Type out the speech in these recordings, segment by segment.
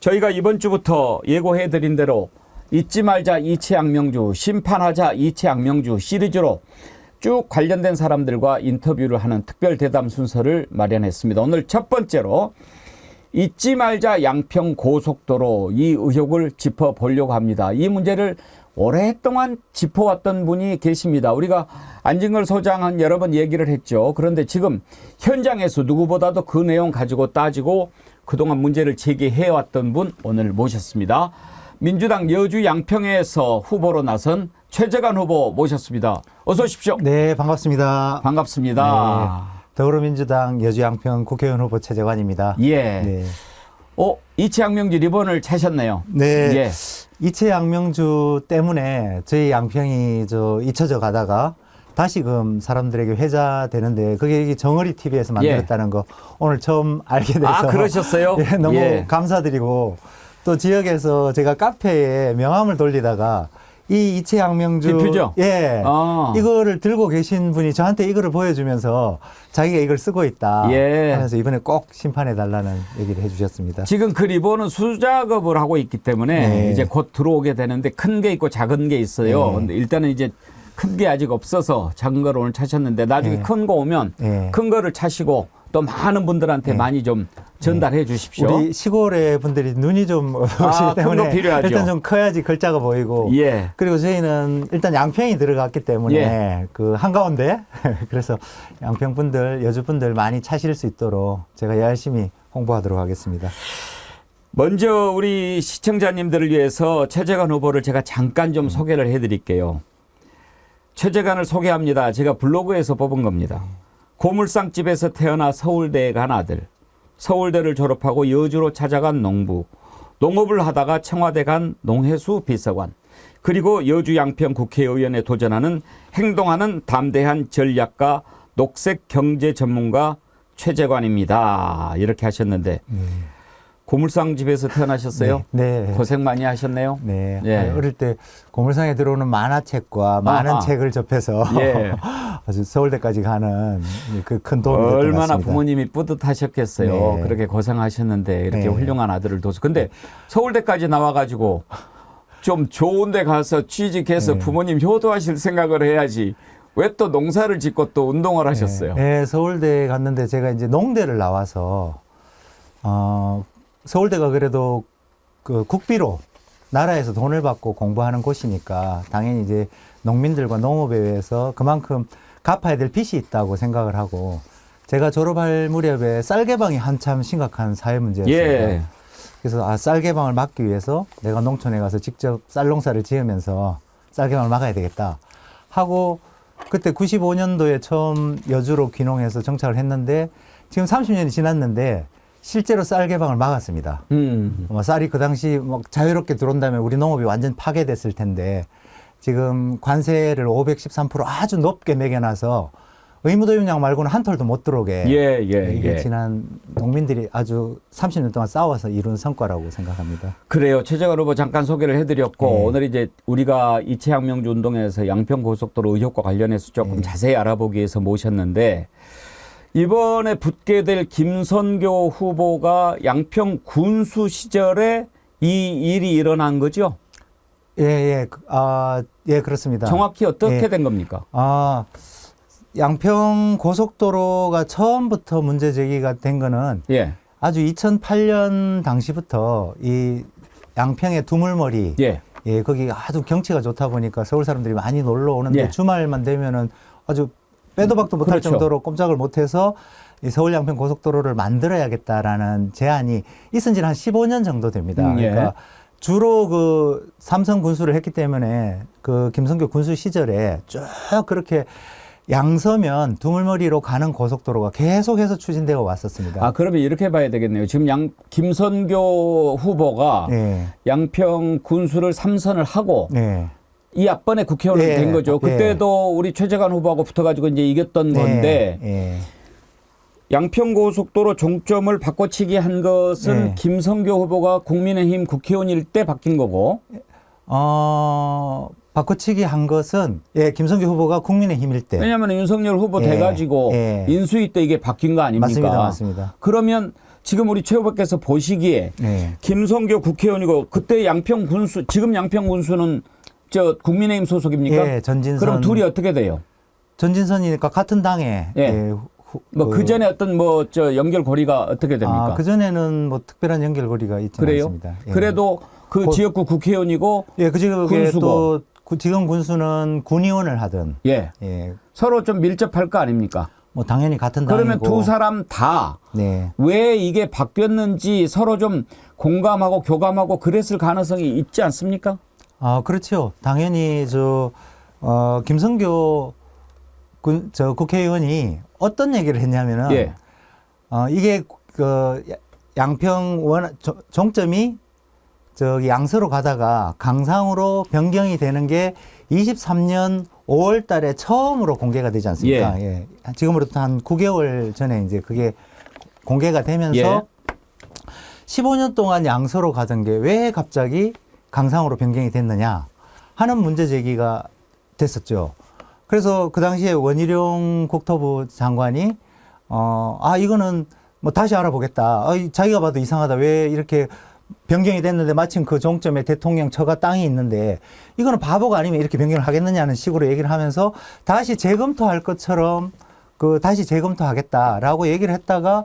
저희가 이번 주부터 예고해드린 대로 잊지 말자 이채양명주, 심판하자 이채양명주 시리즈로 쭉 관련된 사람들과 인터뷰를 하는 특별 대담 순서를 마련했습니다. 오늘 첫 번째로 잊지 말자 양평 고속도로 이 의혹을 짚어보려고 합니다. 이 문제를 오랫동안 짚어왔던 분이 계십니다. 우리가 안진걸 소장은 여러 번 얘기를 했죠. 그런데 지금 현장에서 누구보다도 그 내용 가지고 따지고 그동안 문제를 제기해왔던 분 오늘 모셨습니다. 민주당 여주 양평에서 후보로 나선 최재관 후보 모셨습니다. 어서 오십시오. 네, 반갑습니다. 반갑습니다. 네, 더불어민주당 여주 양평 국회의원 후보 최재관입니다. 예. 네. 이채양명주 리본을 차셨네요. 네. 예. 이채양명주 때문에 저희 양평이 잊혀져 가다가 다시금 사람들에게 회자되는데 그게 정어리 TV에서 만들었다는 거 오늘 처음 알게 돼서. 아, 그러셨어요? 예, 너무 예. 감사드리고 또 지역에서 제가 카페에 명함을 돌리다가 이 이채양명주 대표죠? 예. 이거를 들고 계신 분이 저한테 이거를 보여주면서 자기가 이걸 쓰고 있다 예. 하면서 이번에 꼭 심판해 달라는 얘기를 해주셨습니다. 지금 그 리본은 수작업을 하고 있기 때문에 네. 이제 곧 들어오게 되는데 큰 게 있고 작은 게 있어요. 네. 근데 일단은 이제 큰 게 아직 없어서 작은 거를 오늘 차셨는데 나중에 네. 큰 거 오면 네. 큰 거를 차시고 또 많은 분들한테 네. 많이 좀 전달해 주십시오. 우리 시골의 분들이 눈이 좀 어두우시기 큰 거 때문에 필요하죠. 일단 좀 커야지 글자가 보이고 예. 그리고 저희는 일단 양평이 들어갔기 때문에 예. 그 한가운데 그래서 양평 분들 여주 분들 많이 차실 수 있도록 제가 열심히 홍보하도록 하겠습니다. 먼저 우리 시청자님들을 위해서 최재관 후보를 제가 잠깐 좀 소개를 해드릴게요. 최재관을 소개합니다. 제가 블로그에서 뽑은 겁니다. 고물상집에서 태어나 서울대에 간 아들, 서울대를 졸업하고 여주로 찾아간 농부, 농업을 하다가 청와대 간 농해수 비서관, 그리고 여주 양평 국회의원에 도전하는 행동하는 담대한 전략가, 녹색 경제 전문가 최재관입니다. 이렇게 하셨는데 고물상집에서 태어나셨어요? 네. 고생 많이 하셨네요. 네. 예. 어릴 때 고물상에 들어오는 만화책과 많은 책을 접해서 예. 아주 서울대까지 가는 그 큰 도움이 됐던 것 얼마나 같습니다. 부모님이 뿌듯하셨겠어요. 네. 그렇게 고생하셨는데 이렇게 네. 훌륭한 아들을 둬서. 근데 서울대까지 나와가지고 좀 좋은 데 가서 취직해서 네. 부모님 효도하실 생각을 해야지. 왜 또 농사를 짓고 또 운동을 하셨어요? 네, 서울대 갔는데 제가 이제 농대를 나와서 서울대가 그래도 그 국비로 나라에서 돈을 받고 공부하는 곳이니까 당연히 이제 농민들과 농업에 의해서 그만큼 갚아야 될 빚이 있다고 생각을 하고 제가 졸업할 무렵에 쌀 개방이 한참 심각한 사회 문제였어요. 예. 그래서 쌀 개방을 막기 위해서 내가 농촌에 가서 직접 쌀 농사를 지으면서 쌀 개방을 막아야 되겠다 하고 그때 95년도에 처음 여주로 귀농해서 정착을 했는데 지금 30년이 지났는데 실제로 쌀 개방을 막았습니다. 쌀이 그 당시 자유롭게 들어온다면 우리 농업이 완전 파괴됐을 텐데 지금 관세를 513% 아주 높게 매겨놔서 의무도용량 말고는 한 톨도 못 들어오게 이게 지난 농민들이 아주 30년 동안 싸워서 이룬 성과라고 생각합니다. 그래요. 최재관 후보 잠깐 소개를 해드렸고 네. 오늘 이제 우리가 이채양명주 운동에서 양평고속도로 의혹과 관련해서 조금 자세히 알아보기 위해서 모셨는데 이번에 붙게 될 김선교 후보가 양평 군수 시절에 이 일이 일어난 거죠? 예, 그렇습니다. 정확히 어떻게 된 겁니까? 양평 고속도로가 처음부터 문제 제기가 된 거는 예. 아주 2008년 당시부터 이 양평의 두물머리 거기 아주 경치가 좋다 보니까 서울 사람들이 많이 놀러 오는데 주말만 되면은 아주 빼도 박도 못할 그렇죠. 정도로 꼼짝을 못해서 이 서울 양평 고속도로를 만들어야겠다라는 제안이 있은 지는 한 15년 정도 됩니다. 그러니까 주로 그 삼성 군수를 했기 때문에 그 김선교 군수 시절에 쭉 그렇게 양서면 두물머리로 가는 고속도로가 계속해서 추진되어 왔었습니다. 그러면 이렇게 봐야 되겠네요. 지금 김선교 후보가 양평 군수를 3선을 하고 이 앞번에 국회의원이 된 거죠. 그때도 우리 최재관 후보하고 붙어가지고 이제 이겼던 건데 양평고속도로 종점을 바꿔치기 한 것은 김선교 후보가 국민의힘 국회의원일 때 바뀐 거고. 바꿔치기 한 것은 김선교 후보가 국민의힘일 때. 왜냐하면 윤석열 후보 돼가지고 인수위 때 이게 바뀐 거 아닙니까? 맞습니다. 그러면 지금 우리 최 후보께서 보시기에 네. 김성교 국회의원이고 그때 양평 군수 지금 양평 군수는 저 국민의힘 소속입니까? 예, 전진선. 그럼 둘이 어떻게 돼요? 전진선이니까 같은 당에. 예. 예, 뭐 그 전에 어떤 뭐 저 연결고리가 어떻게 됩니까? 그 전에는 뭐 특별한 연결고리가 있지 그래요? 않습니다. 예. 그래도 그 지역구 국회의원이고 예, 그 지역에 군수고. 또 지금 군수는 군의원을 하든. 예. 예. 서로 좀 밀접할 거 아닙니까? 뭐 당연히 같은 당이고. 그러면 두 사람 다 왜 네. 이게 바뀌었는지 서로 좀 공감하고 교감하고 그랬을 가능성이 있지 않습니까? 그렇죠. 당연히 김성교 국회의원이 어떤 얘기를 했냐면은 예. 이게 그 양평 종점이 양서로 가다가 강상으로 변경이 되는 게 23년 5월 달에 처음으로 공개가 되지 않습니까? 예. 지금으로부터 한 9개월 전에 이제 그게 공개가 되면서 예. 15년 동안 양서로 가던 게 왜 갑자기 강상으로 변경이 됐느냐 하는 문제 제기가 됐었죠. 그래서 그 당시에 원희룡 국토부 장관이 이거는 뭐 다시 알아보겠다. 자기가 봐도 이상하다. 왜 이렇게 변경이 됐는데 마침 그 종점에 대통령 처가 땅이 있는데 이거는 바보가 아니면 이렇게 변경을 하겠느냐는 식으로 얘기를 하면서 다시 재검토할 것처럼 다시 재검토하겠다라고 얘기를 했다가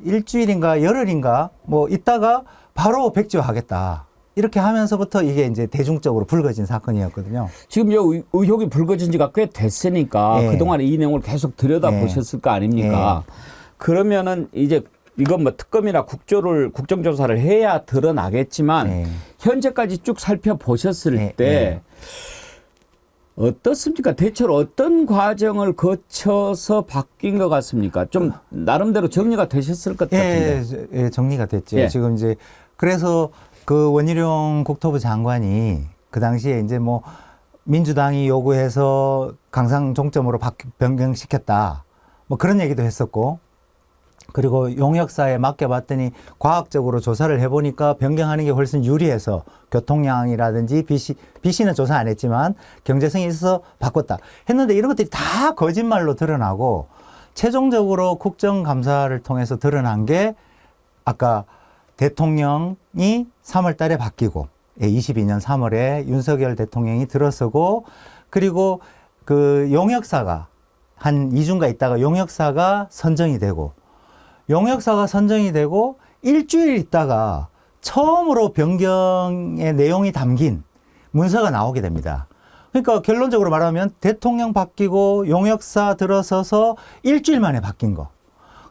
일주일인가 열흘인가 뭐 있다가 바로 백지화하겠다. 이렇게 하면서부터 이게 이제 대중적으로 불거진 사건이었거든요. 지금 의혹이 불거진 지가 꽤 됐으니까 예. 그동안에 이 내용을 계속 들여다보셨을 거 아닙니까? 그러면은 이제 이건 뭐 특검이나 국정조사를 해야 드러나겠지만 현재까지 쭉 살펴보셨을 때 어떻습니까? 대체로 어떤 과정을 거쳐서 바뀐 것 같습니까? 좀 나름대로 정리가 되셨을 것 같은데. 예, 정리가 됐죠. 예. 지금 이제 그래서 그 원희룡 국토부 장관이 그 당시에 이제 뭐 민주당이 요구해서 강상 종점으로 변경시켰다. 뭐 그런 얘기도 했었고, 그리고 용역사에 맡겨봤더니 과학적으로 조사를 해보니까 변경하는 게 훨씬 유리해서 교통량이라든지 BC는 조사 안 했지만 경제성이 있어서 바꿨다 했는데 이런 것들이 다 거짓말로 드러나고 최종적으로 국정감사를 통해서 드러난 게 아까 대통령이 3월 달에 바뀌고 22년 3월에 윤석열 대통령이 들어서고 그리고 그 용역사가 한 2주인가 있다가 용역사가 선정이 되고 용역사가 선정이 되고 일주일 있다가 처음으로 변경의 내용이 담긴 문서가 나오게 됩니다. 그러니까 결론적으로 말하면 대통령 바뀌고 용역사 들어서서 일주일 만에 바뀐 거.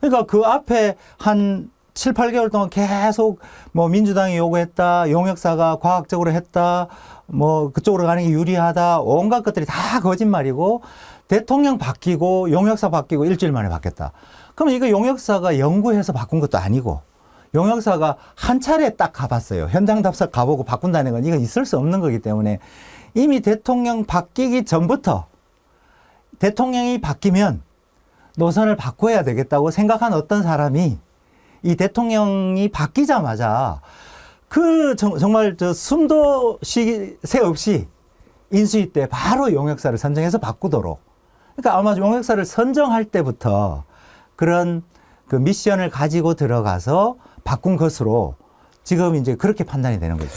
그러니까 그 앞에 한 7, 8개월 동안 계속 뭐 민주당이 요구했다, 용역사가 과학적으로 했다, 뭐 그쪽으로 가는 게 유리하다, 온갖 것들이 다 거짓말이고 대통령 바뀌고 용역사 바뀌고 일주일 만에 바뀌었다. 그러면 이거 용역사가 연구해서 바꾼 것도 아니고 용역사가 한 차례 딱 가봤어요. 현장 답사 가보고 바꾼다는 건 이건 있을 수 없는 거기 때문에 이미 대통령 바뀌기 전부터 대통령이 바뀌면 노선을 바꿔야 되겠다고 생각한 어떤 사람이 이 대통령이 바뀌자마자 정말 숨도 새 없이 인수위 때 바로 용역사를 선정해서 바꾸도록. 그러니까 아마 용역사를 선정할 때부터 그런 그 미션을 가지고 들어가서 바꾼 것으로 지금 이제 그렇게 판단이 되는 거죠.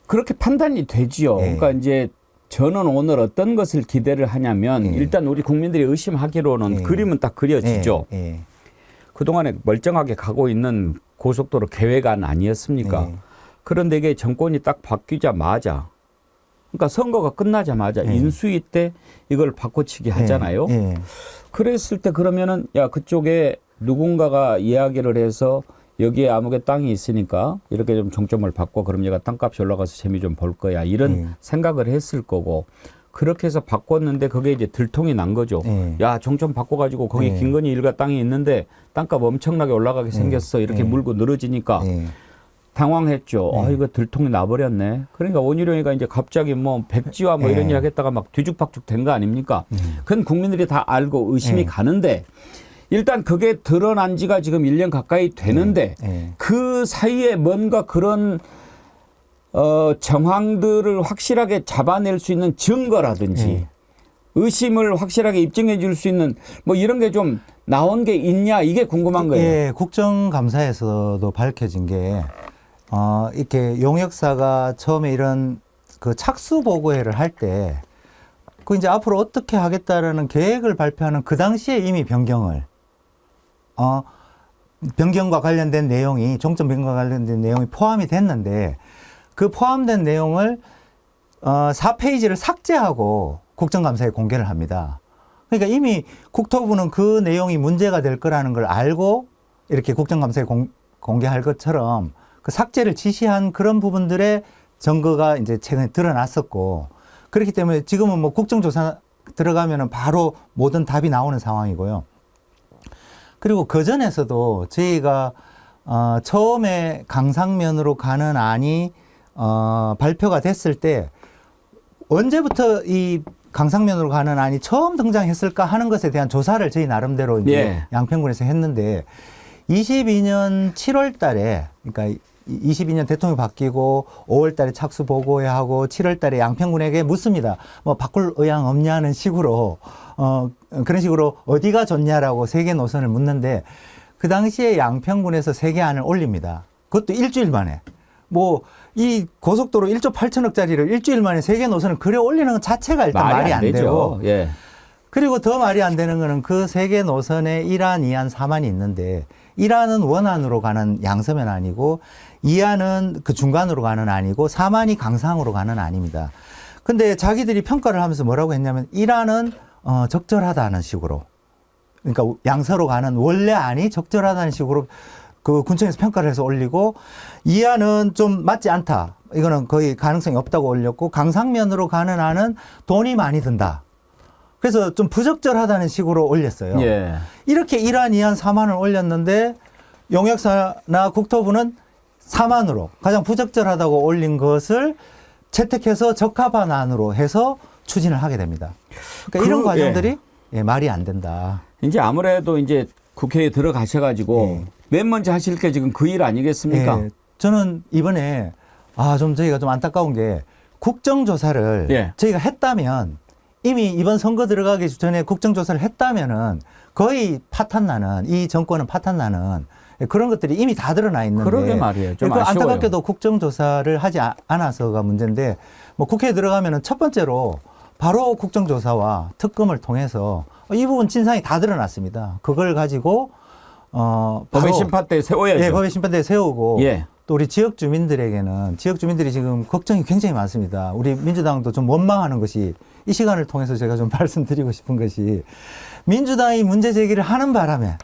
그렇게 판단이 되지요. 그러니까 이제 저는 오늘 어떤 것을 기대를 하냐면 일단 우리 국민들이 의심하기로는 그림은 딱 그려지죠. 그동안에 멀쩡하게 가고 있는 고속도로 계획안 아니었습니까? 그런데 이게 정권이 딱 바뀌자마자 그러니까 선거가 끝나자마자 인수위 때 이걸 바꿔치기 하잖아요. 그랬을 때 그러면은 야 그쪽에 누군가가 이야기를 해서 여기에 아무개 땅이 있으니까 이렇게 좀 정점을 바꿔 그럼 얘가 땅값이 올라가서 재미 좀 볼 거야 이런 생각을 했을 거고 그렇게 해서 바꿨는데 그게 이제 들통이 난 거죠. 야 정점 바꿔가지고 거기 김건희 일가 땅이 있는데 땅값 엄청나게 올라가게 생겼어 이렇게 물고 늘어지니까 당황했죠. 이거 들통이 나버렸네. 그러니까 원희룡이가 이제 갑자기 뭐 백지화 뭐 이런 일 하겠다가 막 뒤죽박죽 된 거 아닙니까? 그건 국민들이 다 알고 의심이 가는데 일단 그게 드러난 지가 지금 1년 가까이 되는데 그 사이에 뭔가 그런 정황들을 확실하게 잡아낼 수 있는 증거라든지 의심을 확실하게 입증해 줄 수 있는 뭐 이런 게 좀 나온 게 있냐 이게 궁금한 거예요. 예, 국정감사에서도 밝혀진 게 이렇게 용역사가 처음에 이런 그 착수 보고회를 할 때 그 이제 앞으로 어떻게 하겠다라는 계획을 발표하는 그 당시에 이미 변경과 관련된 내용이 종점 변경과 관련된 내용이 포함이 됐는데 그 포함된 내용을 4페이지를 삭제하고 국정감사에 공개를 합니다. 그러니까 이미 국토부는 그 내용이 문제가 될 거라는 걸 알고 이렇게 국정감사에 공개할 것처럼 그 삭제를 지시한 그런 부분들의 증거가 이제 최근에 드러났었고 그렇기 때문에 지금은 뭐 국정조사 들어가면은 바로 모든 답이 나오는 상황이고요. 그리고 그 전에서도 저희가 처음에 강상면으로 가는 안이 발표가 됐을 때 언제부터 이 강상면으로 가는 안이 처음 등장했을까 하는 것에 대한 조사를 저희 나름대로 이제 예. 양평군에서 했는데 22년 7월 달에 그러니까 22년 대통령이 바뀌고 5월 달에 착수 보고회 하고 7월 달에 양평군에게 묻습니다. 뭐 바꿀 의향 없냐는 식으로 그런 식으로 어디가 좋냐라고 세개 노선을 묻는데 그 당시에 양평군에서 3개 안을 올립니다. 그것도 일주일 만에. 뭐 이 고속도로 1조 8천억짜리를 일주일 만에 3개 노선을 그려 올리는 것 자체가 일단 말이 안 되고 예. 그리고 더 말이 안 되는 거는 그 3개 노선에 1안, 2안, 3안이 있는데 1안은 원안으로 가는 양서면 안이고 2안은 그 중간으로 가는 안이고 3안이 강상으로 가는 안입니다. 근데 자기들이 평가를 하면서 뭐라고 했냐면 1안은 적절하다는 식으로 그러니까 양서로 가는 원래 안이 적절하다는 식으로 그 군청에서 평가를 해서 올리고 2안은 좀 맞지 않다. 이거는 거의 가능성이 없다고 올렸고 강상면으로 가는 안은 돈이 많이 든다. 그래서 좀 부적절하다는 식으로 올렸어요. 예. 이렇게 1안, 2안, 3안을 올렸는데 용역사나 국토부는 3안으로 가장 부적절하다고 올린 것을 채택해서 적합한 안으로 해서 추진을 하게 됩니다. 그러니까 이런 과정들이 말이 안 된다. 이제 아무래도 이제 국회에 들어가셔가지고 맨 먼저 하실 게 지금 그 일 아니겠습니까? 저는 이번에 좀 저희가 좀 안타까운 게 국정조사를 저희가 했다면 이미 이번 선거 들어가기 전에 국정조사를 했다면은 거의 파탄나는 이 정권은 파탄나는 그런 것들이 이미 다 드러나 있는데 그러게 말이에요. 좀 그 아쉬워요. 안타깝게도 국정조사를 하지 않아서가 문제인데 뭐 국회에 들어가면은 첫 번째로 바로 국정조사와 특검을 통해서 이 부분 진상이 다 드러났습니다. 그걸 가지고 법의 심판대에 세워야죠. 예, 법의 심판대에 세우고 예. 또 우리 지역 주민들에게는 지역 주민들이 지금 걱정이 굉장히 많습니다. 우리 민주당도 좀 원망하는 것이 이 시간을 통해서 제가 좀 말씀드리고 싶은 것이 민주당이 문제 제기를 하는 바람에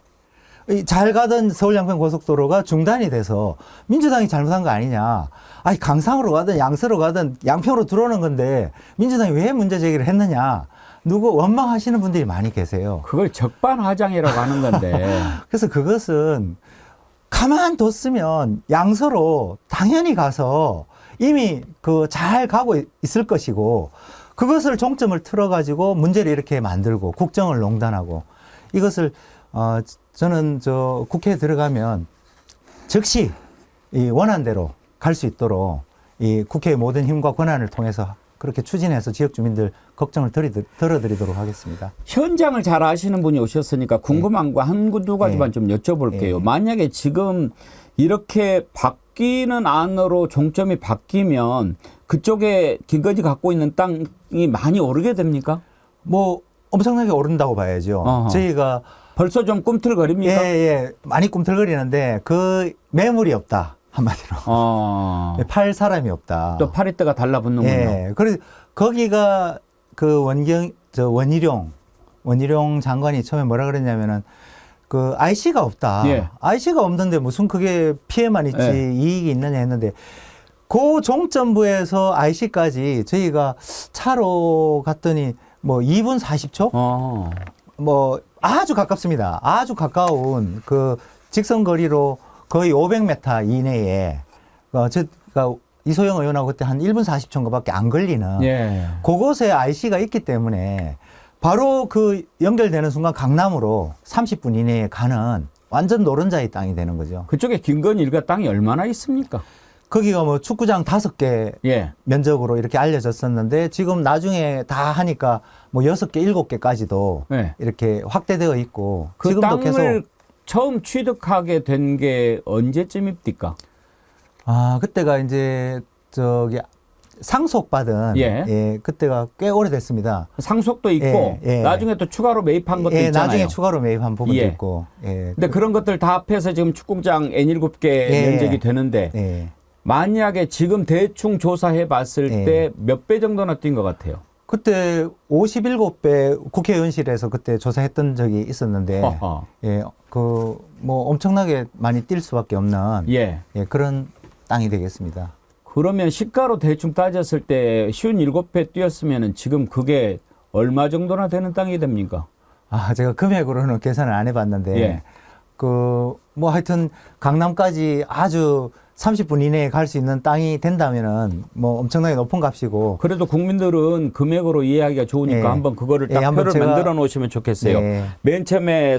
잘 가던 서울 양평 고속도로가 중단이 돼서 민주당이 잘못한 거 아니냐. 아니 강상으로 가든 양서로 가든 양평으로 들어오는 건데 민주당이 왜 문제 제기를 했느냐. 누구 원망하시는 분들이 많이 계세요. 그걸 적반하장이라고 하는 건데. 그래서 그것은 가만 뒀으면 양서로 당연히 가서 이미 그 잘 가고 있을 것이고 그것을 종점을 틀어가지고 문제를 이렇게 만들고 국정을 농단하고 이것을 저는 국회에 들어가면 즉시 이 원안대로 갈 수 있도록 이 국회의 모든 힘과 권한을 통해서 그렇게 추진해서 지역 주민들 걱정을 덜어드리도록 하겠습니다. 현장을 잘 아시는 분이 오셨으니까 궁금한 거 한두 가지만 좀 여쭤볼게요. 만약에 지금 이렇게 바뀌는 안으로 종점이 바뀌면 그쪽에 김건희 갖고 있는 땅이 많이 오르게 됩니까? 뭐 엄청나게 오른다고 봐야죠. 어허. 저희가 벌써 좀 꿈틀거립니까? 예, 많이 꿈틀거리는데 그 매물이 없다. 한마디로. 팔 사람이 없다. 또 파리떼가 달라붙는군요. 예. 그래서 거기가 그 원희룡 장관이 처음에 뭐라 그랬냐면은 그 IC가 없다. 예. IC가 없는데 무슨 그게 피해만 있지 이익이 있느냐 했는데 그 종점부에서 IC까지 저희가 차로 갔더니 뭐 2분 40초? 뭐 아주 가깝습니다. 아주 가까운 그 직선 거리로 거의 500m 이내에 제가 이소영 의원하고 그때 한 1분 40초인가밖에 안 걸리는 그곳에 IC가 있기 때문에 바로 그 연결되는 순간 강남으로 30분 이내에 가는 완전 노른자의 땅이 되는 거죠. 그쪽에 김건희 일가 땅이 얼마나 있습니까? 거기가 뭐 축구장 5개 예. 면적으로 이렇게 알려졌었는데 지금 나중에 다 하니까 뭐 6개, 7개까지도 네. 이렇게 확대되어 있고 그 지금도 땅을 계속 처음 취득하게 된 게 언제쯤입니까? 그때가 이제 저기 상속받은 예. 그때가 꽤 오래됐습니다. 상속도 있고 예. 나중에 또 추가로 매입한 것도 예, 있잖아요. 나중에 추가로 매입한 부분도 예. 있고. 예. 근데 그런 것들 다 합해서 지금 축구장 N7개 예. 면적이 되는데 예. 만약에 지금 대충 조사해 봤을 예. 때 몇 배 정도나 뛴 것 같아요? 그때 57배 국회의원실에서 그때 조사했던 적이 있었는데 어허. 예, 그 뭐 엄청나게 많이 뛸 수밖에 없는 예. 그런 땅이 되겠습니다. 그러면 시가로 대충 따졌을 때 57배 뛰었으면은 지금 그게 얼마 정도나 되는 땅이 됩니까? 제가 금액으로는 계산을 안 해봤는데 예. 그 뭐 하여튼 강남까지 아주 30분 이내에 갈 수 있는 땅이 된다면은 뭐 엄청나게 높은 값이고. 그래도 국민들은 금액으로 이해하기가 좋으니까 예. 한번 그거를 딱 한번 표를 제가- 만들어 놓으시면 좋겠어요. 예. 맨 처음에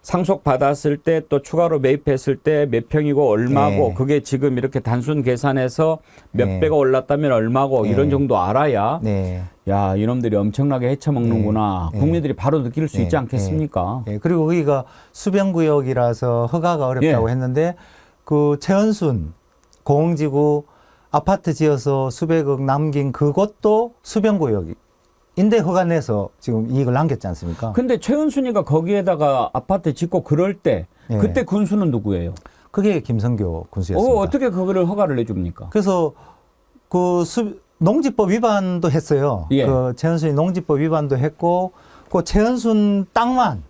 상속 받았을 때 또 추가로 매입했을 때 몇 평이고 얼마고 예. 그게 지금 이렇게 단순 계산해서 몇 예. 배가 올랐다면 얼마고 예. 이런 정도 알아야 네. 야 이놈들이 엄청나게 헤쳐먹는구나 예. 국민들이 바로 느낄 수 예. 있지 않겠습니까? 예. 그리고 거기가 수변구역이라서 허가가 어렵다고 예. 했는데 그 최은순 공지구 아파트 지어서 수백억 남긴 그것도 수변구역인데 허가 내서 지금 이익을 남겼지 않습니까? 근데 최은순이가 거기에다가 아파트 짓고 그럴 때 예. 그때 군수는 누구예요? 그게 김성교 군수였습니다. 어떻게 그거를 허가를 내줍니까? 그래서 그 농지법 위반도 했어요. 예. 그 최은순이 농지법 위반도 했고 그 최은순 땅만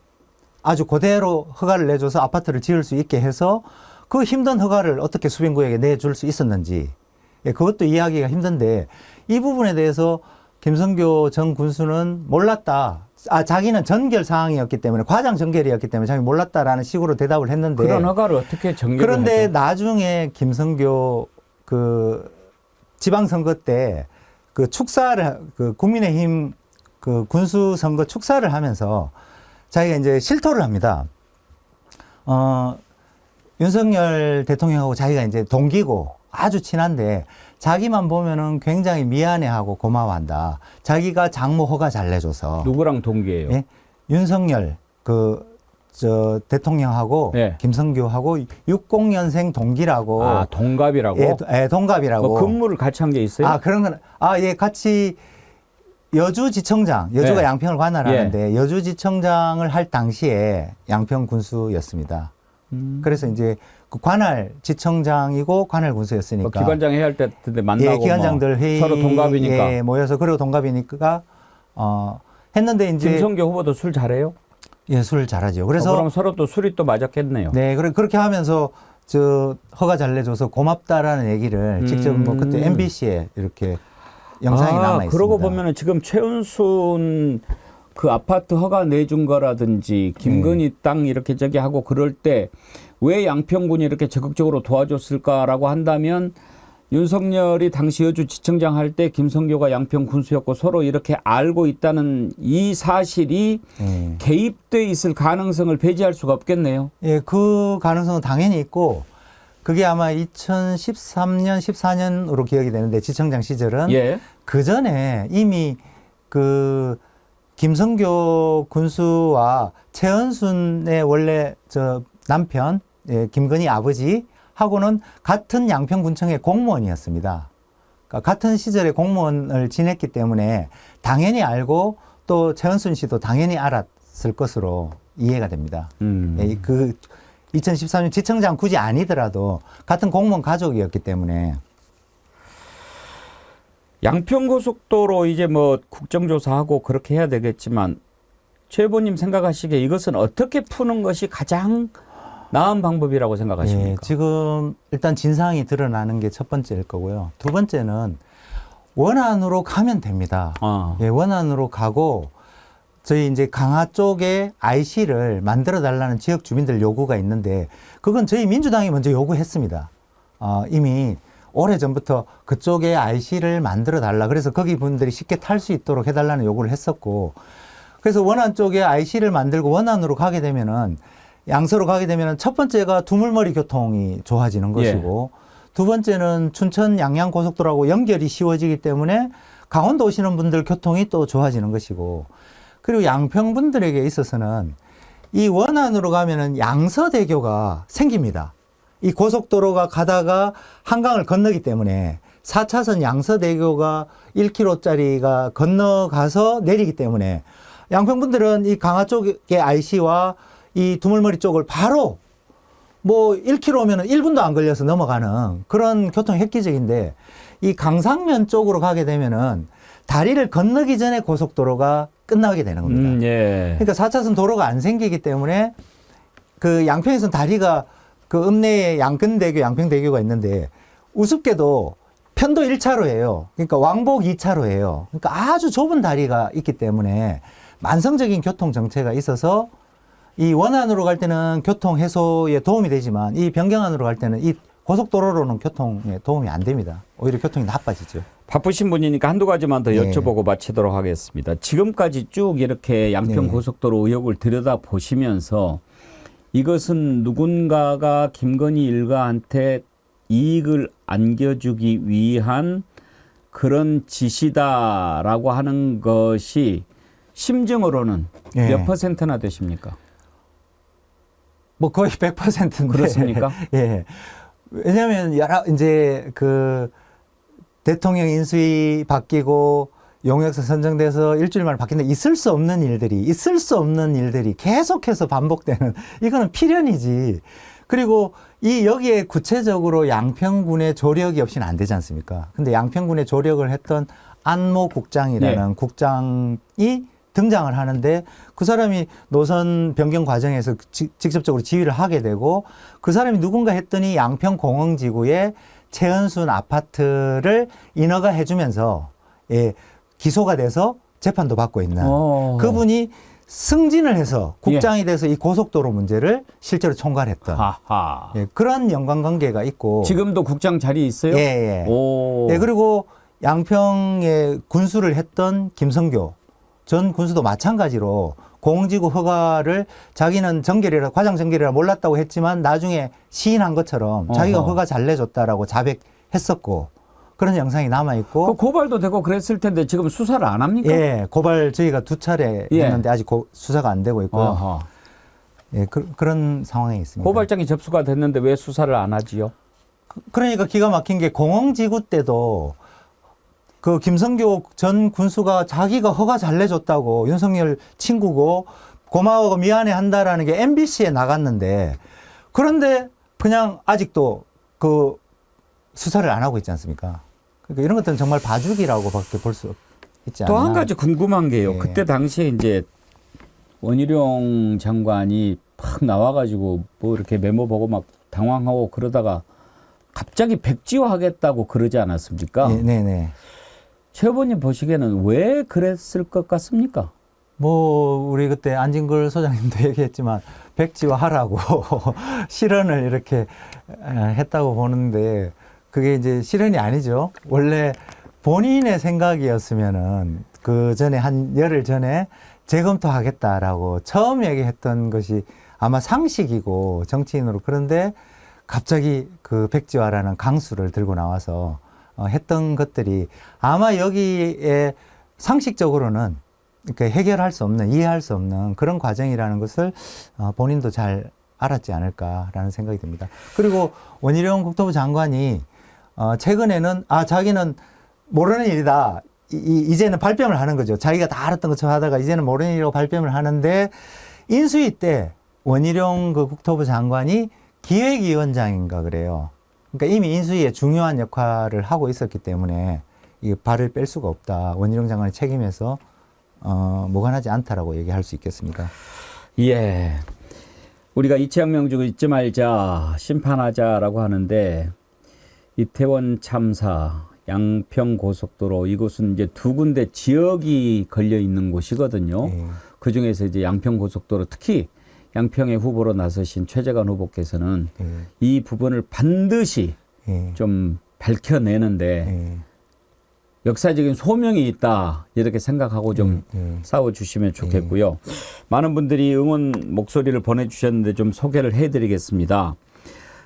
아주 그대로 허가를 내줘서 아파트를 지을 수 있게 해서 그 힘든 허가를 어떻게 수변구역에 내줄 수 있었는지 그것도 이해하기가 힘든데 이 부분에 대해서 김성교 전 군수는 몰랐다. 자기는 전결 사항이었기 때문에 과장 전결이었기 때문에 자기 몰랐다라는 식으로 대답을 했는데 그런 허가를 어떻게 정결을 그런데 하죠? 나중에 김성교 그 지방선거 때 그 축사를 그 국민의힘 그 군수 선거 축사를 하면서 자기가 이제 실토를 합니다. 윤석열 대통령하고 자기가 이제 동기고 아주 친한데 자기만 보면은 굉장히 미안해하고 고마워한다. 자기가 장모 허가 잘 내줘서. 누구랑 동기예요? 예? 윤석열 대통령하고 예. 김성교하고 60년생 동기라고. 동갑이라고? 동갑이라고. 뭐 근무를 같이 한 게 있어요? 그런 건, 같이 여주지청장, 여주가 예. 양평을 관할하는데 여주지청장을 할 당시에 양평 군수였습니다. 그래서 이제 그 관할 지청장이고 관할 군수였으니까. 뭐 기관장 회의할 때 만나고 기관장들 회의 서로 동갑이니까. 모여서 그리고 동갑이니까 했는데 이제 김성교 후보도 술 잘해요? 술 잘하죠. 그래서 그럼 서로 또 술이 또 맞았겠네요. 네, 그렇게 하면서 허가 잘 내줘서 고맙다라는 얘기를 직접 뭐 그때 MBC에 이렇게 영상이 남아 있습니다. 그러고 보면은 지금 최은순 그 아파트 허가 내준 거라든지 김건희 땅 이렇게 저기 하고 그럴 때 왜 양평군이 이렇게 적극적으로 도와줬을까라고 한다면 윤석열이 당시 여주지청장 할 때 김성교가 양평 군수였고 서로 이렇게 알고 있다는 이 사실이 개입돼 있을 가능성을 배제할 수가 없겠네요. 예, 그 가능성은 당연히 있고 그게 아마 2013년, 14년으로 기억이 되는데 지청장 시절은 예. 그 전에 이미 그 김성교 군수와 최은순의 원래 남편 김건희 아버지 하고는 같은 양평군청의 공무원이었습니다. 그러니까 같은 시절에 공무원을 지냈기 때문에 당연히 알고 또 최은순 씨도 당연히 알았을 것으로 이해가 됩니다. 그 2013년 지청장 굳이 아니더라도 같은 공무원 가족이었기 때문에. 양평고속도로 이제 뭐 국정조사하고 그렇게 해야 되겠지만 최 후보님 생각하시기에 이것은 어떻게 푸는 것이 가장 나은 방법이라고 생각하십니까? 지금 일단 진상이 드러나는 게 첫 번째일 거고요. 두 번째는 원안으로 가면 됩니다. 원안으로 가고 저희 이제 강화 쪽에 IC를 만들어 달라는 지역 주민들 요구가 있는데 그건 저희 민주당이 먼저 요구했습니다. 이미 오래전부터 그쪽에 IC를 만들어 달라. 그래서 거기 분들이 쉽게 탈 수 있도록 해달라는 요구를 했었고 그래서 원안 쪽에 IC를 만들고 원안으로 가게 되면은 양서로 가게 되면은 첫 번째가 두물머리 교통이 좋아지는 것이고 두 번째는 춘천 양양 고속도로하고 연결이 쉬워지기 때문에 강원도 오시는 분들 교통이 또 좋아지는 것이고, 그리고 양평 분들에게 있어서는 이 원안으로 가면은 양서대교가 생깁니다. 이 고속도로가 가다가 한강을 건너기 때문에 4차선 양서대교가 1km짜리가 건너가서 내리기 때문에 양평 분들은 이 강화 쪽의 IC와 이 두물머리 쪽을 바로 뭐 1km면은 1분도 안 걸려서 넘어가는 그런 교통이 획기적인데, 이 강상면 쪽으로 가게 되면은 다리를 건너기 전에 고속도로가 끝나게 되는 겁니다. 예. 그러니까 4차선 도로가 안 생기기 때문에 그 양평에서는 다리가 그 읍내에 양근대교, 양평대교가 있는데 우습게도 편도 1차로예요. 그러니까 왕복 2차로예요. 그러니까 아주 좁은 다리가 있기 때문에 만성적인 교통 정체가 있어서 이 원안으로 갈 때는 교통 해소에 도움이 되지만 이 변경안으로 갈 때는 이 고속도로로는 교통에 도움이 안 됩니다. 오히려 교통이 나빠지죠. 바쁘신 분이니까 한두 가지만 더 네. 여쭤보고 마치도록 하겠습니다. 지금까지 쭉 이렇게 양평 네. 고속도로 의혹을 들여다보시면서 이것은 누군가가 김건희 일가한테 이익을 안겨주기 위한 그런 짓이다라고 하는 것이 심증으로는 네. 몇 퍼센트나 되십니까? 뭐 거의 100%인데. 그렇습니까? 예. 왜냐하면 여러 이제 그 대통령 인수위 바뀌고 용역사 선정돼서 일주일 만에 바뀐다. 있을 수 없는 일들이 계속해서 반복되는, 이거는 필연이지. 그리고 이 여기에 구체적으로 양평군의 조력이 없이는 안 되지 않습니까? 근데 양평군의 조력을 했던 안모 국장이라는 국장이 등장을 하는데, 그 사람이 노선 변경 과정에서 직접적으로 지휘를 하게 되고, 그 사람이 누군가 했더니 양평공흥지구에 최은순 아파트를 인허가 해주면서 기소가 돼서 재판도 받고 있는 그분이 승진을 해서 국장이 돼서 이 고속도로 문제를 실제로 총괄했던 그런 연관관계가 있고. 지금도 국장 자리에 있어요? 예. 오. 그리고 양평에 군수를 했던 김성교 전 군수도 마찬가지로 공지구 허가를 자기는 과장 정결이라 몰랐다고 했지만 나중에 시인한 것처럼 자기가 허가 잘 내줬다라고 자백했었고, 그런 영상이 남아있고. 그 고발도 되고 그랬을 텐데 지금 수사를 안 합니까? 예, 고발 저희가 2차례 했는데 아직 수사가 안 되고 있고요. 예, 그런 상황에 있습니다. 고발장이 접수가 됐는데 왜 수사를 안 하지요? 그러니까 기가 막힌 게 공흥지구 때도 그 김성교 전 군수가 자기가 허가 잘 내줬다고, 윤석열 친구고 고마워하고 미안해 한다라는 게 MBC에 나갔는데, 그런데 그냥 아직도 그 수사를 안 하고 있지 않습니까? 그러니까 이런 것들은 정말 봐주기라고밖에 볼 수 있지 않나. 또 한 가지 궁금한 게요. 예. 그때 당시에 이제 원희룡 장관이 팍 나와가지고 뭐 이렇게 메모 보고 막 당황하고 그러다가 갑자기 백지화하겠다고 그러지 않았습니까? 네네. 최 후보님 보시기에는 왜 그랬을 것 같습니까? 뭐 우리 그때 안진걸 소장님도 얘기했지만 백지화하라고 실언을 이렇게 했다고 보는데, 그게 이제 실언이 아니죠. 원래 본인의 생각이었으면은 그 전에 한 열흘 전에 재검토하겠다라고 처음 얘기했던 것이 아마 상식이고 정치인으로. 그런데 갑자기 그 백지화라는 강수를 들고 나와서 했던 것들이 아마 여기에 상식적으로는 그러니까 해결할 수 없는, 이해할 수 없는 그런 과정이라는 것을 본인도 잘 알았지 않을까라는 생각이 듭니다. 그리고 원희룡 국토부 장관이 최근에는 자기는 모르는 일이다. 이제는 발뺌을 하는 거죠. 자기가 다 알았던 것처럼 하다가 이제는 모르는 일이라고 발뺌을 하는데, 인수위 때 원희룡 그 국토부 장관이 기획위원장인가 그래요. 그러니까 이미 인수위에 중요한 역할을 하고 있었기 때문에 이 발을 뺄 수가 없다. 원희룡 장관의 책임에서 무관하지 않다라고 얘기할 수 있겠습니다. 예. 우리가 이채양 명주 잊지 말자, 심판하자라고 하는데, 이태원 참사, 양평 고속도로, 이곳은 이제 두 군데 지역이 걸려 있는 곳이거든요. 그 중에서 이제 양평 고속도로, 특히 양평의 후보로 나서신 최재관 후보께서는 이 부분을 반드시 좀 밝혀내는데 역사적인 소명이 있다, 이렇게 생각하고 좀 싸워주시면 좋겠고요. 많은 분들이 응원 목소리를 보내주셨는데 좀 소개를 해드리겠습니다.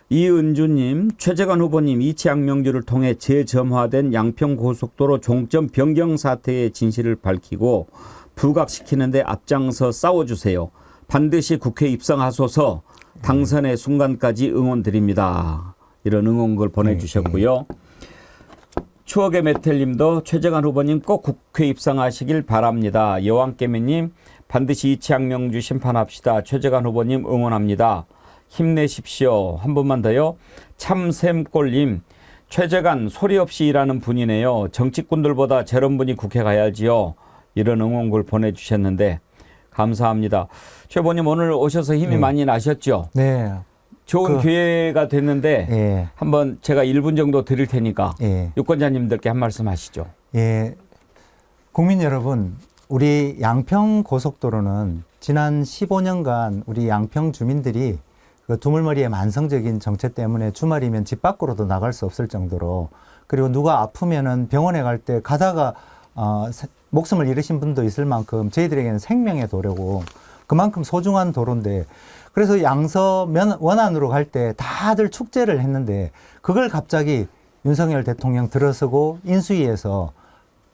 이은주님, 최재관 후보님 이채양 명주를 통해 재점화된 양평고속도로 종점 변경 사태의 진실을 밝히고 부각시키는데 앞장서 싸워주세요. 반드시 국회에 입성하소서. 당선의 순간까지 응원드립니다. 이런 응원글 보내주셨고요. 추억의 메텔님도 최재관 후보님 꼭 국회 입성하시길 바랍니다. 여왕깨미님, 반드시 이채양 명주 심판합시다. 최재관 후보님 응원합니다. 힘내십시오. 한 번만 더요. 참샘골님, 최재관 소리 없이 일하는 분이네요. 정치꾼들보다 저런 분이 국회 가야지요. 이런 응원글 보내주셨는데 감사합니다. 최 후보님 오늘 오셔서 힘이 많이 나셨죠? 네. 좋은 기회가 됐는데 예. 한번 제가 1분 정도 드릴 테니까 예. 유권자님들께 한 말씀 하시죠. 예. 국민 여러분, 우리 양평 고속도로는 지난 15년간 우리 양평 주민들이 그 두물머리의 만성적인 정체 때문에 주말이면 집 밖으로도 나갈 수 없을 정도로, 그리고 누가 아프면은 병원에 갈 때 가다가 목숨을 잃으신 분도 있을 만큼 저희들에게는 생명의 도로고 그만큼 소중한 도로인데, 그래서 양서 원안으로 갈 때 다들 축제를 했는데 그걸 갑자기 윤석열 대통령 들어서고 인수위에서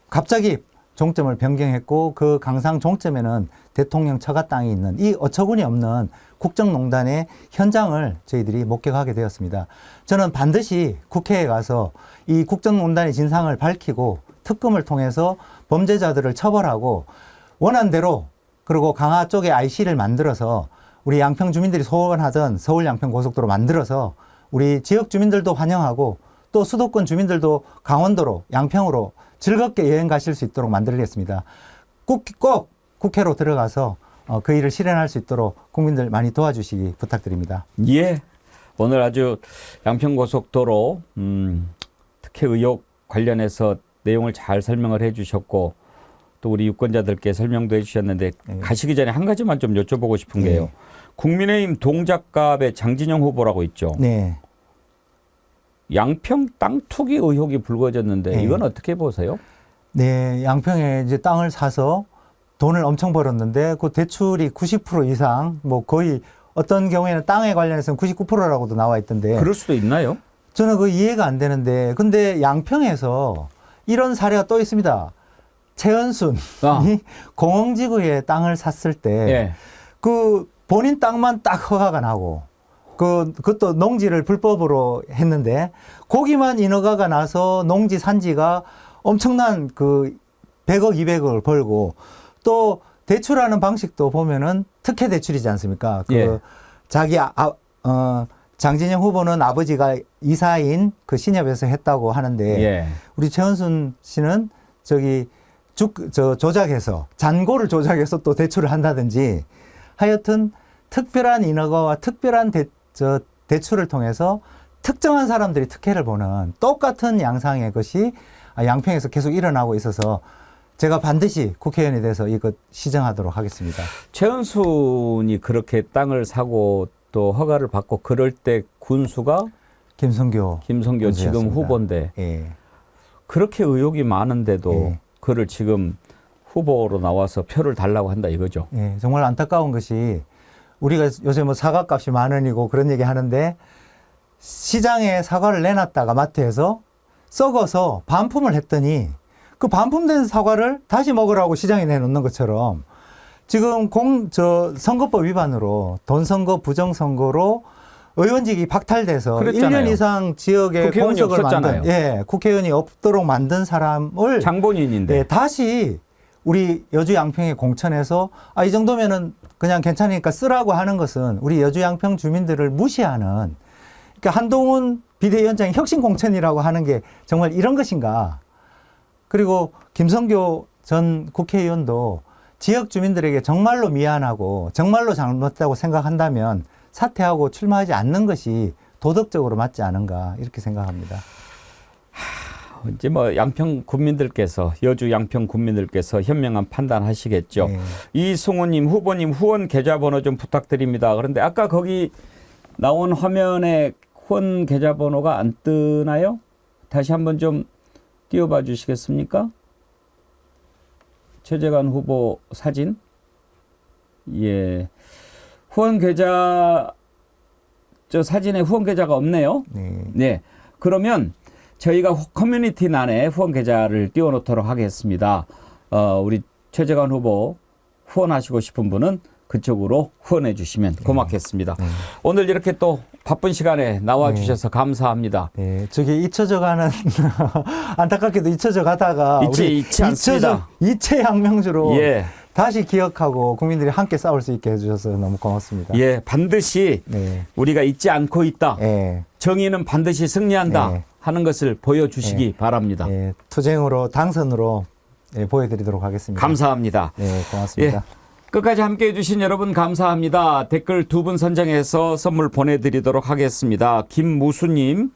갑자기 종점을 변경했고, 그 강상 종점에는 대통령 처가 땅이 있는 이 어처구니 없는 국정농단의 현장을 저희들이 목격하게 되었습니다. 저는 반드시 국회에 가서 이 국정농단의 진상을 밝히고 특검을 통해서 범죄자들을 처벌하고 원안대로, 그리고 강화 쪽에 IC를 만들어서 우리 양평 주민들이 소원하던 서울 양평 고속도로 만들어서 우리 지역 주민들도 환영하고 또 수도권 주민들도 강원도로 양평으로 즐겁게 여행 가실 수 있도록 만들겠습니다. 꼭 국회로 들어가서 그 일을 실현할 수 있도록 국민들 많이 도와주시기 부탁드립니다. 예. 오늘 아주 양평고속도로 특혜 의혹 관련해서 내용을 잘 설명을 해 주셨고 또 우리 유권자들께 설명도 해 주셨는데 가시기 전에 한 가지만 좀 여쭤보고 싶은 게요. 국민의힘 동작갑의 장진영 후보라고 있죠. 네. 양평 땅 투기 의혹이 불거졌는데 이건 어떻게 보세요? 네, 양평에 이제 땅을 사서 돈을 엄청 벌었는데 그 대출이 90% 이상, 뭐 거의 어떤 경우에는 땅에 관련해서는 99%라고도 나와 있던데. 그럴 수도 있나요? 저는 그 이해가 안 되는데, 근데 양평에서 이런 사례가 또 있습니다. 최은순이 공흥지구에 땅을 샀을 때 그 본인 땅만 딱 허가가 나고 그것도 농지를 불법으로 했는데 거기만 인허가가 나서 농지 산지가 엄청난 그 100억, 200억을 벌고, 또 대출하는 방식도 보면은 특혜 대출이지 않습니까? 자기 장진영 후보는 아버지가 이사인 그 신협에서 했다고 하는데 우리 최은순 씨는 조작해서 잔고를 조작해서 또 대출을 한다든지 하여튼 특별한 인허가와 특별한 대출을 통해서 특정한 사람들이 특혜를 보는 똑같은 양상의 것이 양평에서 계속 일어나고 있어서 제가 반드시 국회의원이 돼서 이것 시정하도록 하겠습니다. 최은순이 그렇게 땅을 사고 또 허가를 받고 그럴 때 군수가 김성교 지금 후보인데 그렇게 의혹이 많은데도 그를 지금 후보로 나와서 표를 달라고 한다 이거죠. 정말 안타까운 것이 우리가 요새 뭐 사과값이 10,000원이고 그런 얘기 하는데 시장에 사과를 내놨다가 마트에서 썩어서 반품을 했더니 그 반품된 사과를 다시 먹으라고 시장에 내놓는 것처럼 지금 선거법 위반으로 돈선거, 부정선거로 의원직이 박탈돼서 그랬잖아요. 1년 이상 지역에 국회의원이 공석을 없었잖아요. 만든 국회의원이 없도록 만든 사람을 장본인인데 다시 우리 여주 양평에 공천해서 이 정도면은 그냥 괜찮으니까 쓰라고 하는 것은 우리 여주 양평 주민들을 무시하는, 그러니까 한동훈 비대위원장이 혁신 공천이라고 하는 게 정말 이런 것인가. 그리고 김성교 전 국회의원도 지역 주민들에게 정말로 미안하고 정말로 잘못했다고 생각한다면 사퇴하고 출마하지 않는 것이 도덕적으로 맞지 않은가 이렇게 생각합니다. 이제 뭐 양평 군민들께서 여주 양평 군민들께서 현명한 판단하시겠죠. 이승우님 후보님 후원 계좌번호 좀 부탁드립니다. 그런데 아까 거기 나온 화면에 후원 계좌번호가 안 뜨나요? 다시 한번 좀 띄워봐 주시겠습니까? 최재관 후보 사진. 후원 계좌 저 사진에 후원 계좌가 없네요. 네. 네. 그러면 저희가 커뮤니티 난에 후원 계좌를 띄워놓도록 하겠습니다. 우리 최재관 후보 후원하시고 싶은 분은 그쪽으로 후원해 주시면 고맙겠습니다. 오늘 이렇게 또 바쁜 시간에 나와 주셔서 감사합니다. 네, 저기 잊혀져가는 안타깝게도 잊혀져 가다가 잊지 않습니다. 이채 양명주로 예. 다시 기억하고 국민들이 함께 싸울 수 있게 해주셔서 너무 고맙습니다. 예, 반드시 네. 우리가 잊지 않고 있다. 예. 정의는 반드시 승리한다 네. 하는 것을 보여주시기 바랍니다. 예, 투쟁으로 당선으로 보여드리도록 하겠습니다. 감사합니다. 네, 고맙습니다. 예. 끝까지 함께해 주신 여러분 감사합니다. 댓글 2분 선정해서 선물 보내드리도록 하겠습니다. 김무수님,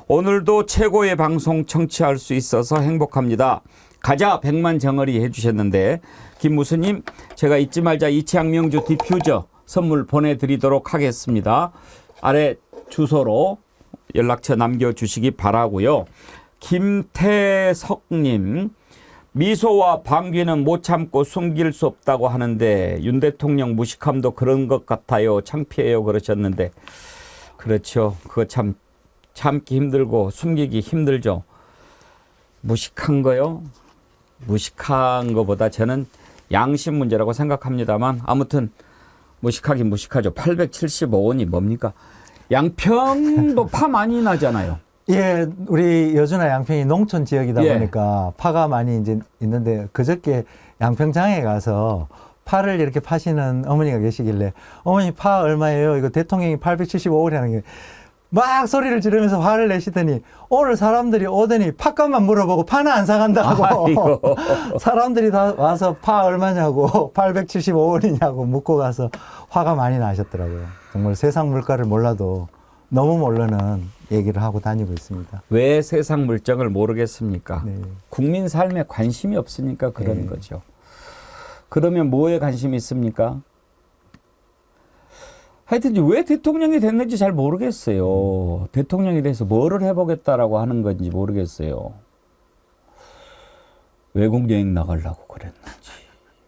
오늘도 최고의 방송 청취할 수 있어서 행복합니다. 가자 100만 정어리 해주셨는데, 김무수님, 제가 잊지 말자 이채양명주 디퓨저 선물 보내드리도록 하겠습니다. 아래 주소로 연락처 남겨주시기 바라고요. 김태석님, 미소와 방귀는 못 참고 숨길 수 없다고 하는데 윤 대통령 무식함도 그런 것 같아요. 창피해요 그러셨는데, 그렇죠. 그거 참 참기 힘들고 숨기기 힘들죠. 무식한 거요? 무식한 거보다 저는 양심 문제라고 생각합니다만, 아무튼 무식하긴 무식하죠. 875원이 뭡니까? 양평도 파 많이 나잖아요. 예, 우리 여주나 양평이 농촌 지역이다 예. 보니까 파가 많이 이제 있는데, 그저께 양평장에 가서 파를 이렇게 파시는 어머니가 계시길래, 어머니 파 얼마예요? 이거 대통령이 875원이라는 게 막 소리를 지르면서 화를 내시더니, 오늘 사람들이 오더니 팥값만 물어보고 파는 안 사간다고. 아이고. 사람들이 다 와서 파 얼마냐고 875원이냐고 묻고 가서 화가 많이 나셨더라고요. 정말 세상 물가를 몰라도 너무 모르는 얘기를 하고 다니고 있습니다. 왜 세상 물정을 모르겠습니까? 네. 국민 삶에 관심이 없으니까 그런 네. 거죠. 그러면 뭐에 관심이 있습니까? 하여튼 왜 대통령이 됐는지 잘 모르겠어요. 대통령이 돼서 뭐를 해보겠다라고 하는 건지 모르겠어요. 외국 여행 나가려고 그랬는지,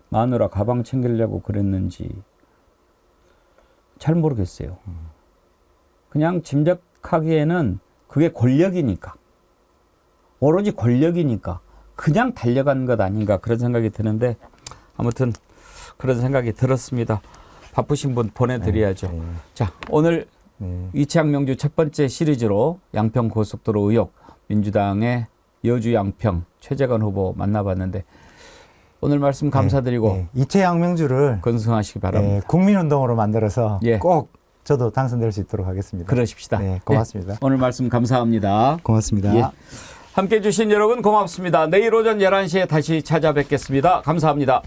마누라 가방 챙기려고 그랬는지 잘 모르겠어요. 그냥 짐작하기에는 그게 권력이니까, 오로지 권력이니까 그냥 달려간 것 아닌가 그런 생각이 드는데, 아무튼 그런 생각이 들었습니다. 바쁘신 분 보내드려야죠. 네. 자, 오늘 네. 이채양명주 첫 번째 시리즈로 양평고속도로 의혹, 민주당의 여주 양평 최재관 후보 만나봤는데, 오늘 말씀 감사드리고 네. 이채양명주를 건승하시기 바랍니다. 국민운동으로 만들어서 예. 꼭 저도 당선될 수 있도록 하겠습니다. 그러십시다. 네, 고맙습니다. 네, 오늘 말씀 감사합니다. 고맙습니다. 예. 함께해 주신 여러분 고맙습니다. 내일 오전 11시에 다시 찾아뵙겠습니다. 감사합니다.